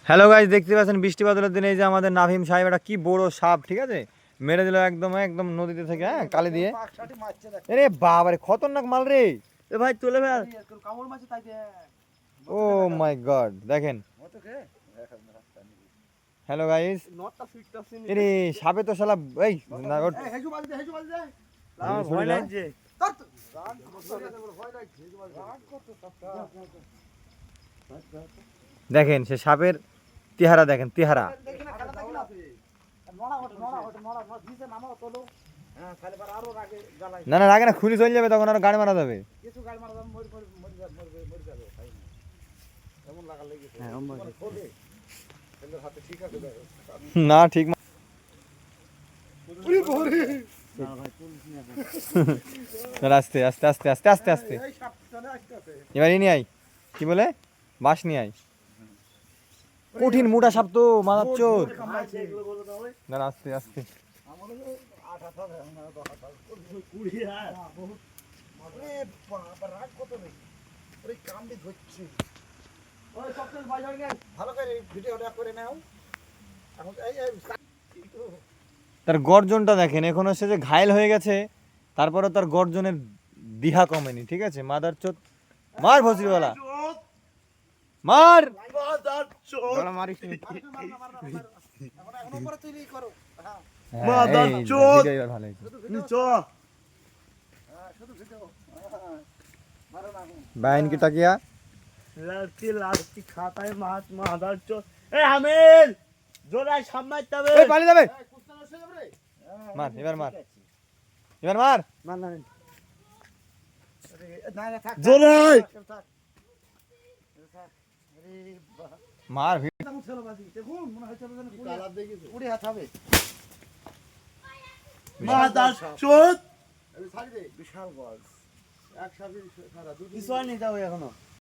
Hello guys, দেখতে পাচ্ছেন বৃষ্টি বাদলের দিনে এই যে আমাদের নাভিম সাহেব একটা কি বড় সাপ, ঠিক আছে, মেরে দিল একদম একদম নদীতে থেকে, হ্যাঁ, কালি দিয়ে। আরে বাবারে, খতরনাক মাল রে। এ ভাই চলে ভাই। ও মাই গড, দেখেন। হ্যালো গাইস, আরে সাপে তো শালা এই না ওঠ। আমার ভয় লাগছে। দেখেন সে সাপের তিহারা, দেখেন তিহারা। না না, রাগে না, খুলি চলে যাবে, তখন আর গাড়ি মারা যাবে। না ঠিক আস্তে আস্তে আস্তে আস্তে আস্তে আস্তে। এবার নিয়ে আই, কি বলে, বাঁশ নিয়ে আই। কঠিন মোটা সাপ তো, মাথার চোর। না আস্তে আস্তে। তার গর্জনটা দেখেন, এখন হচ্ছে যে ঘায়েল হয়ে গেছে, তারপরে তার গর্জনের দিহা কমেনি, ঠিক আছে। মাদার চোদ, মার ভসরিওয়ালা, মার। মারিস নি। মাদার চোদ ভালো হয়েছে। বাইন কি টাকিয়া লাঠি খাতায় মাছ মাদার চোদ। এ আমির জোড়ায় সামনে যাবে। এই পানি যাবে। মার এবার, মার এবার, মার জোড়ায় মার। মাদার চোদ। বিশাল গজ। এক সাথে কিছু আর নিতে হবে এখনো।